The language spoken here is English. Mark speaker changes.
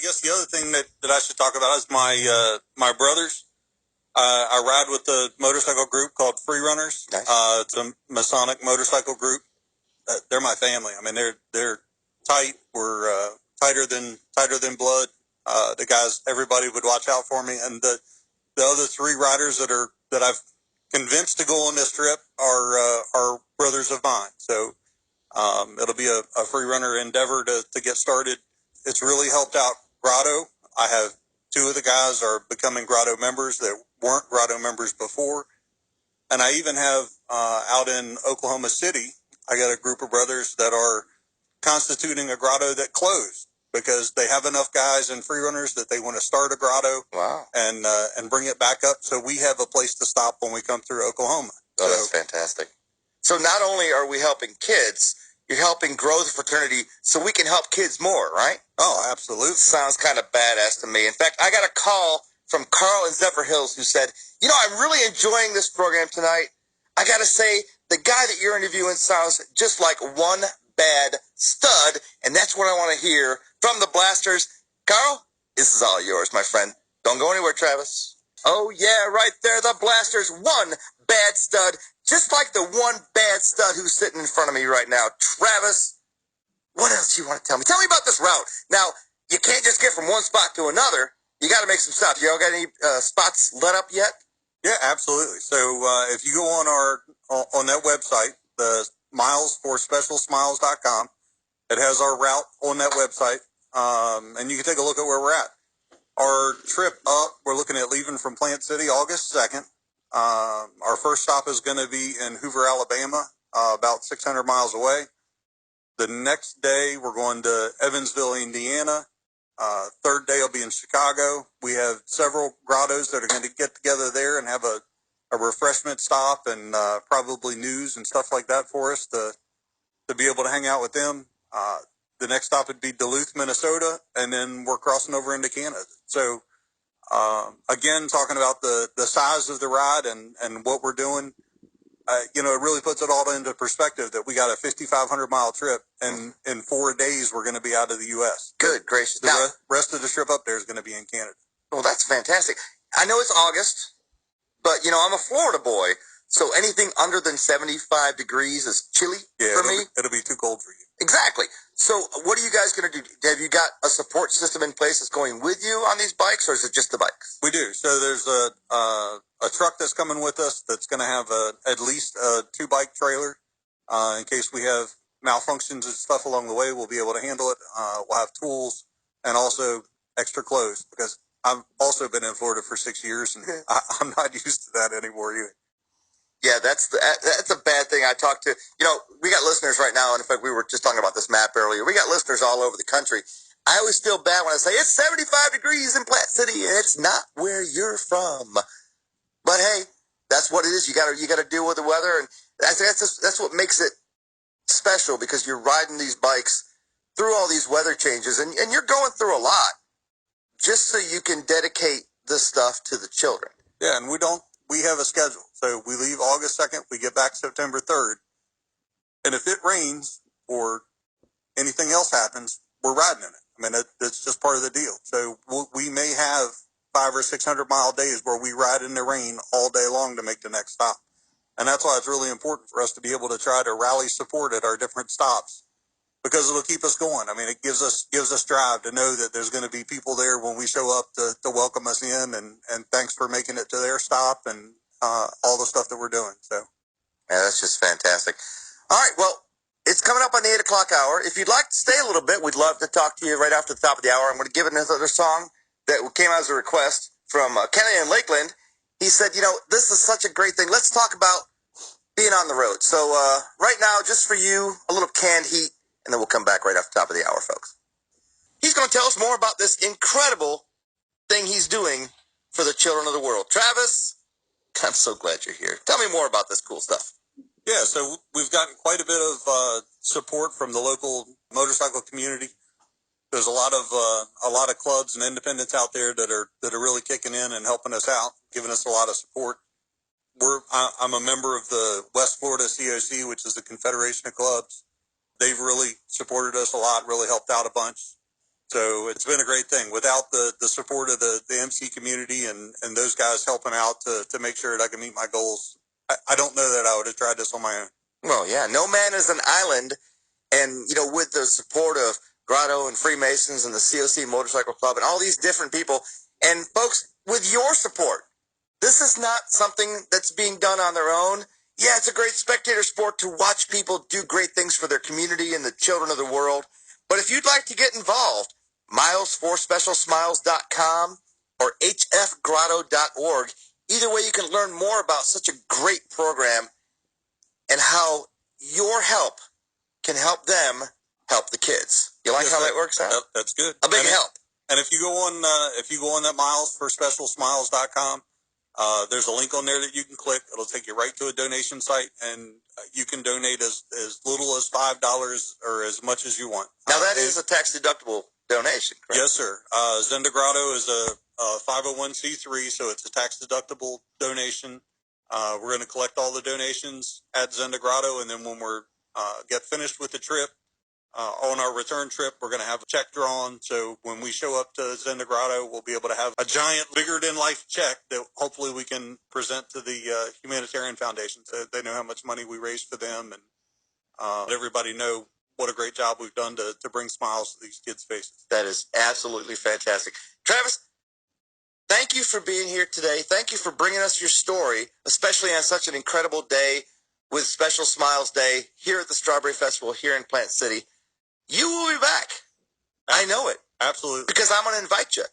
Speaker 1: guess the other thing that I should talk about is my brothers. I ride with a motorcycle group called Free Runners.
Speaker 2: Nice.
Speaker 1: It's a Masonic motorcycle group. They're my family. I mean, they're tight. We're tighter than blood. The guys, everybody would watch out for me, and the other three riders that I've convinced to go on this trip are brothers of mine. So it'll be a free runner endeavor to get started. It's really helped out Grotto. I have two of the guys are becoming Grotto members that weren't Grotto members before. And I even have out in Oklahoma City, I got a group of brothers that are constituting a grotto that closed because they have enough guys and free runners that they want to start a grotto.
Speaker 2: Wow.
Speaker 1: And bring it back up so we have a place to stop when we come through Oklahoma.
Speaker 2: Oh, that's fantastic. So not only are we helping kids, you're helping grow the fraternity so we can help kids more, right?
Speaker 1: Oh, absolutely.
Speaker 2: Sounds kind of badass to me. In fact, I got a call from Carl in Zephyr Hills who said, I'm really enjoying this program tonight. I got to say, the guy that you're interviewing sounds just like one bad stud, and that's what I want to hear from the Blasters. Carl, this is all yours, my friend. Don't go anywhere, Travis. Oh, yeah, right there, the Blasters, one bad stud, just like the one bad stud who's sitting in front of me right now. Travis, what else you want to tell me? Tell me about this route. Now, you can't just get from one spot to another. You got to make some stops. You all got any spots let up yet?
Speaker 1: Yeah, absolutely. So if you go on that website, the milesforspecialsmiles.com, it has our route on that website, and you can take a look at where we're at. Our trip up, we're looking at leaving from Plant City August 2nd. Our first stop is going to be in Hoover, Alabama, about 600 miles away. The next day, we're going to Evansville, Indiana. Third day will be in Chicago. We have several grottos that are going to get together there and have a refreshment stop and probably news and stuff like that for us to be able to hang out with them. The next stop would be Duluth, Minnesota, and then we're crossing over into Canada. So, again, talking about the size of the ride and what we're doing, it really puts it all into perspective that we got a 5,500-mile trip, and in 4 days we're going to be out of the U.S.
Speaker 2: Good gracious.
Speaker 1: The rest of the trip up there is going to be in Canada.
Speaker 2: Well, that's fantastic. I know it's August, but, I'm a Florida boy, so anything under than 75 degrees is chilly for me.
Speaker 1: It'll be too cold for you.
Speaker 2: Exactly. So what are you guys going to do? Have you got a support system in place that's going with you on these bikes, or is it just the bikes?
Speaker 1: We do. So there's a truck that's coming with us that's going to have at least a 2-bike trailer. In case we have malfunctions and stuff along the way, we'll be able to handle it. We'll have tools and also extra clothes because I've also been in Florida for 6 years and I'm not used to that anymore either.
Speaker 2: Yeah, that's a bad thing. I talked to, we got listeners right now, and in fact, we were just talking about this map earlier. We got listeners all over the country. I always feel bad when I say it's 75 degrees in Plant City, and it's not where you're from. But hey, that's what it is. You got to deal with the weather, and that's what makes it special because you're riding these bikes through all these weather changes, and you're going through a lot just so you can dedicate this stuff to the children.
Speaker 1: Yeah, and we have a schedule. So we leave August 2nd, we get back September 3rd. And if it rains or anything else happens, we're riding in it. I mean, that's just part of the deal. So we may have 500 or 600 mile days where we ride in the rain all day long to make the next stop. And that's why it's really important for us to be able to try to rally support at our different stops because it'll keep us going. I mean, it gives us drive to know that there's going to be people there when we show up to welcome us in and thanks for making it to their stop and all the stuff that we're doing. So,
Speaker 2: yeah, that's just fantastic. All right, well, it's coming up on the 8 o'clock hour. If you'd like to stay a little bit, we'd love to talk to you right after the top of the hour. I'm going to give it another song that came out as a request from Kenny in Lakeland. He said, this is such a great thing. Let's talk about being on the road. So right now, just for you, a little canned heat, and then we'll come back right after the top of the hour, folks. He's going to tell us more about this incredible thing he's doing for the children of the world. Travis, I'm so glad you're here. Tell me more about this cool stuff.
Speaker 1: Yeah, so we've gotten quite a bit of support from the local motorcycle community. There's a lot of clubs and independents out there that are really kicking in and helping us out, giving us a lot of support. I'm a member of the West Florida COC, which is the Confederation of Clubs. They've really supported us a lot, really helped out a bunch. So it's been a great thing. Without the support of the MC community and those guys helping out to make sure that I can meet my goals, I don't know that I would have tried this on my own.
Speaker 2: Well, yeah, no man is an island. And, you know, with the support of Grotto and Freemasons and the COC Motorcycle Club and all these different people, and folks, with your support, this is not something that's being done on their own. Yeah, it's a great spectator sport to watch people do great things for their community and the children of the world. But if you'd like to get involved, milesforspecialsmiles.com or hfgrotto.org. Either way, you can learn more about such a great program and how your help can help them help the kids. You like how that works out?
Speaker 1: That's good.
Speaker 2: A big help.
Speaker 1: And if you go on that milesforspecialsmiles.com, there's a link on there that you can click. It'll take you right to a donation site, and you can donate as little as $5 or as much as you want.
Speaker 2: Now that is a tax deductible donation, correct?
Speaker 1: Yes, sir. Zenda Grotto is a 501c3, so it's a tax deductible donation. We're going to collect all the donations at Zenda Grotto, and then when we're get finished with the trip, on our return trip, we're going to have a check drawn. So when we show up to Zenda Grotto, we'll be able to have a giant, bigger-than-life check that hopefully we can present to the Humanitarian Foundation so they know how much money we raised for them and let everybody know what a great job we've done to bring smiles to these kids' faces.
Speaker 2: That is absolutely fantastic. Travis, thank you for being here today. Thank you for bringing us your story, especially on such an incredible day with Special Smiles Day here at the Strawberry Festival here in Plant City. You will be back. I know it.
Speaker 1: Absolutely.
Speaker 2: Because I'm going to invite you.